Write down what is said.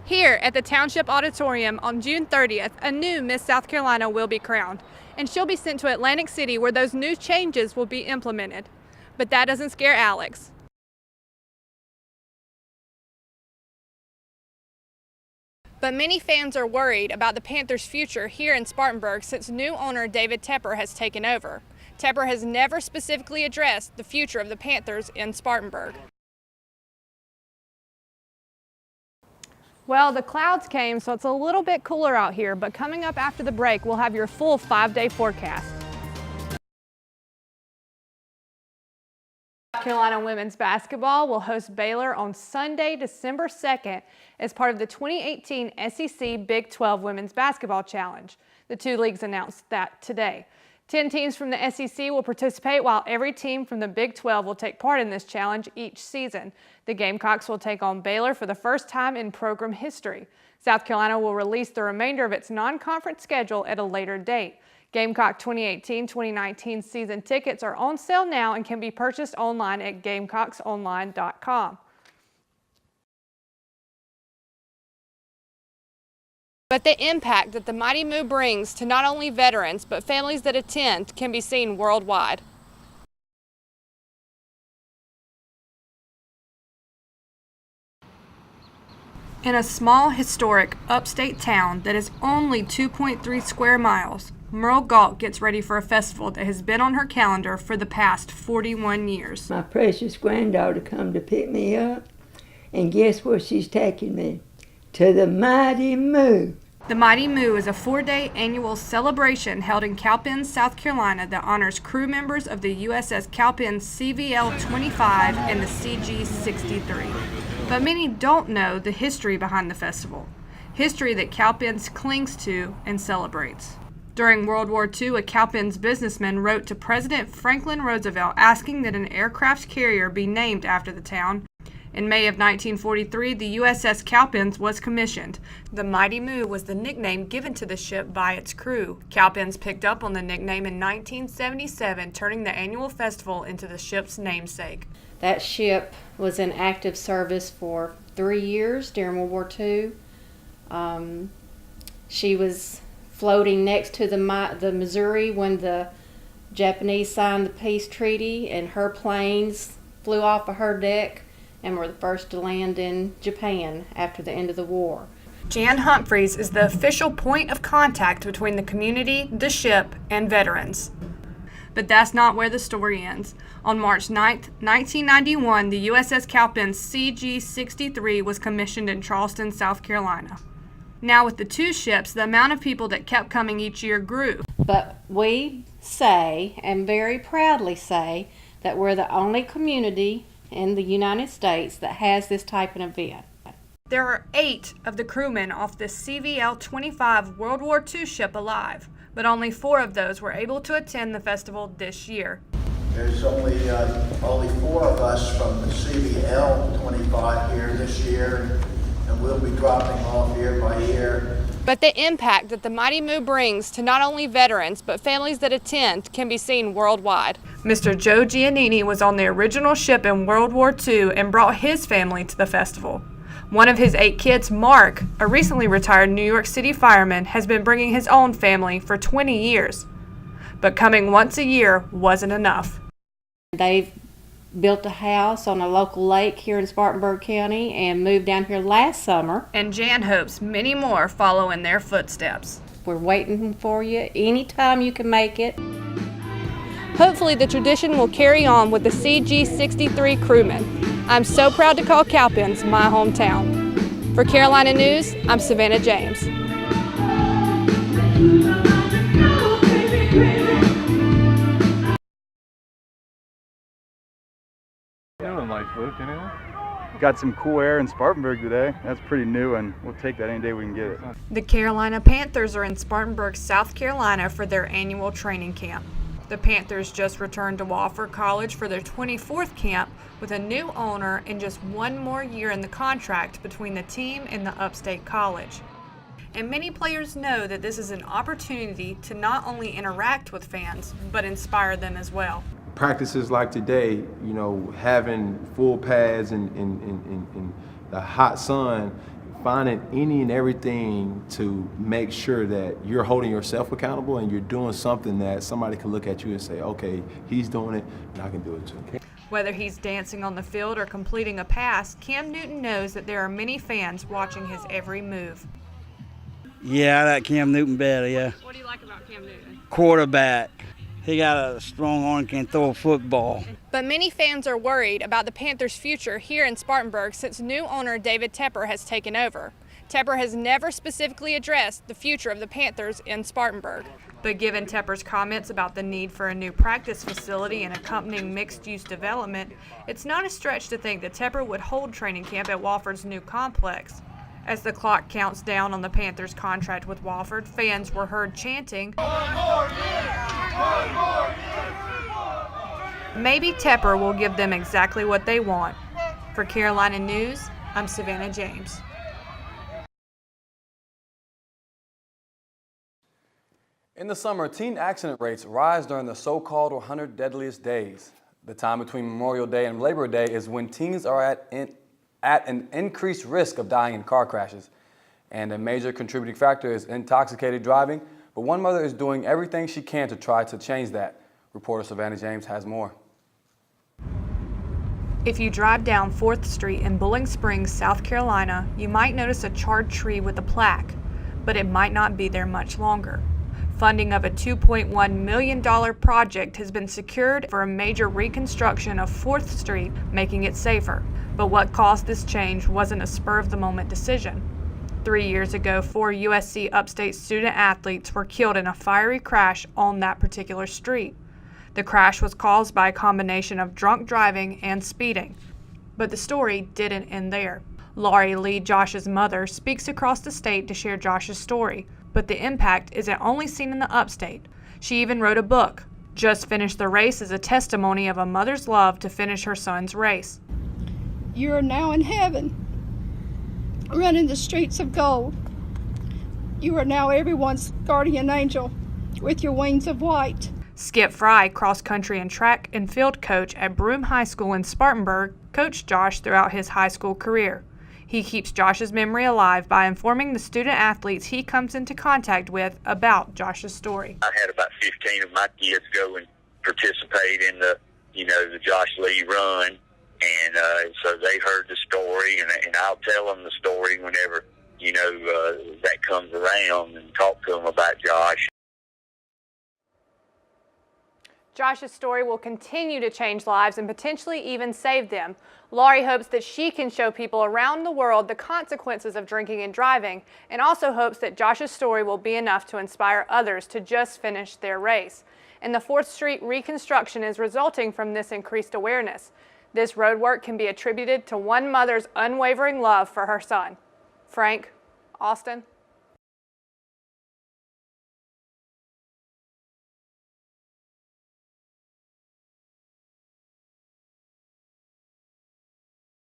Here at the Township Auditorium on June 30th, a new Miss South Carolina will be crowned, and she'll be sent to Atlantic City where those new changes will be implemented. But that doesn't scare Alex. But many fans are worried about the Panthers' future here in Spartanburg since new owner David Tepper has taken over. Tepper has never specifically addressed the future of the Panthers in Spartanburg. Well, the clouds came, so it's a little bit cooler out here, but coming up after the break, we'll have your full 5-day forecast. South Carolina women's basketball will host Baylor on Sunday, December 2nd as part of the 2018 SEC Big 12 Women's Basketball Challenge. The two leagues announced that today. 10 teams from the SEC will participate, while every team from the Big 12 will take part in this challenge each season. The Gamecocks will take on Baylor for the first time in program history. South Carolina will release the remainder of its non-conference schedule at a later date. Gamecock 2018-2019 season tickets are on sale now and can be purchased online at gamecocksonline.com. But the impact that the Mighty Moo brings to not only veterans, but families that attend can be seen worldwide. In a small, historic, upstate town that is only 2.3 square miles, Merle Galt gets ready for a festival that has been on her calendar for the past 41 years. My precious granddaughter come to pick me up, and guess where she's taking me? To the Mighty Moo. The Mighty Moo is a 4-day annual celebration held in Cowpens, South Carolina that honors crew members of the USS Cowpens CVL-25 and the CG-63. But many don't know the history behind the festival, history that Cowpens clings to and celebrates. During World War II, a Cowpens businessman wrote to President Franklin Roosevelt asking that an aircraft carrier be named after the town. In May of 1943, the USS Cowpens was commissioned. The Mighty Moo was the nickname given to the ship by its crew. Cowpens picked up on the nickname in 1977, turning the annual festival into the ship's namesake. That ship was in active service for 3 years during World War II. She was floating next to the Missouri when the Japanese signed the peace treaty, and her planes flew off of her deck and were the first to land in Japan after the end of the war. Jan Humphreys is the official point of contact between the community, the ship, and veterans. But that's not where the story ends. On March 9, 1991, the USS Cowpens CG-63 was commissioned in Charleston, South Carolina. Now with the two ships, the amount of people that kept coming each year grew. But we say, and very proudly say, that we're the only community in the United States that has this type of event. There are 8 of the crewmen off the CVL-25 World War II ship alive, but only 4 of those were able to attend the festival this year. There's only 4 of us from the CVL-25 here this year, and we'll be dropping off year by year. But the impact that the Mighty Moo brings to not only veterans, but families that attend can be seen worldwide. Mr. Joe Giannini was on the original ship in World War II and brought his family to the festival. One of his 8 kids, Mark, a recently retired New York City fireman, has been bringing his own family for 20 years. But coming once a year wasn't enough. They've built a house on a local lake here in Spartanburg County and moved down here last summer. And Jan hopes many more follow in their footsteps. We're waiting for you anytime you can make it. Hopefully the tradition will carry on with the CG-63 crewmen. I'm so proud to call Cowpens my hometown. For Carolina News, I'm Savanna James. Doing life, Luke, anyway. Got some cool air in Spartanburg today. That's pretty new, and we'll take that any day we can get it. The Carolina Panthers are in Spartanburg, South Carolina for their annual training camp. The Panthers just returned to Wofford College for their 24th camp with a new owner and just 1 more year in the contract between the team and the upstate college. And many players know that this is an opportunity to not only interact with fans, but inspire them as well. Practices like today, you know, having full pads and the hot sun, finding any and everything to make sure that you're holding yourself accountable and you're doing something that somebody can look at you and say, okay, he's doing it and I can do it too. Whether he's dancing on the field or completing a pass, Cam Newton knows that there are many fans watching his every move. Yeah, I like Cam Newton better, yeah. What do you like about Cam Newton? Quarterback. He got a strong arm and can throw a football. But many fans are worried about the Panthers' future here in Spartanburg since new owner David Tepper has taken over. Tepper has never specifically addressed the future of the Panthers in Spartanburg. But given Tepper's comments about the need for a new practice facility and accompanying mixed-use development, it's not a stretch to think that Tepper would hold training camp at Wofford's new complex. As the clock counts down on the Panthers' contract with Wofford, fans were heard chanting, maybe Tepper will give them exactly what they want. For Carolina News, I'm Savanna James. In the summer, teen accident rates rise during the so-called 100 deadliest days. The time between Memorial Day and Labor Day is when teens are at an increased risk of dying in car crashes. And a major contributing factor is intoxicated driving, but one mother is doing everything she can to try to change that. Reporter Savanna James has more. If you drive down 4th Street in Bowling Springs, South Carolina, you might notice a charred tree with a plaque, but it might not be there much longer. Funding of a $2.1 million project has been secured for a major reconstruction of 4th Street, making it safer. But what caused this change wasn't a spur-of-the-moment decision. 3 years ago, 4 USC upstate student athletes were killed in a fiery crash on that particular street. The crash was caused by a combination of drunk driving and speeding. But the story didn't end there. Laurie Lee, Josh's mother, speaks across the state to share Josh's story. But the impact isn't only seen in the upstate. She even wrote a book. Just Finished the Race is a testimony of a mother's love to finish her son's race. You are now in heaven, running the streets of gold. You are now everyone's guardian angel with your wings of white. Skip Fry, cross-country and track and field coach at Broome High School in Spartanburg, coached Josh throughout his high school career. He keeps Josh's memory alive by informing the student athletes he comes into contact with about Josh's story. I had about 15 of my kids go and participate in the Josh Lee run, and so they heard the story, and I'll tell them the story whenever, that comes around and talk to them about Josh. Josh's story will continue to change lives and potentially even save them. Laurie hopes that she can show people around the world the consequences of drinking and driving, and also hopes that Josh's story will be enough to inspire others to just finish their race. And the 4th Street reconstruction is resulting from this increased awareness. This road work can be attributed to one mother's unwavering love for her son. Frank, Austin.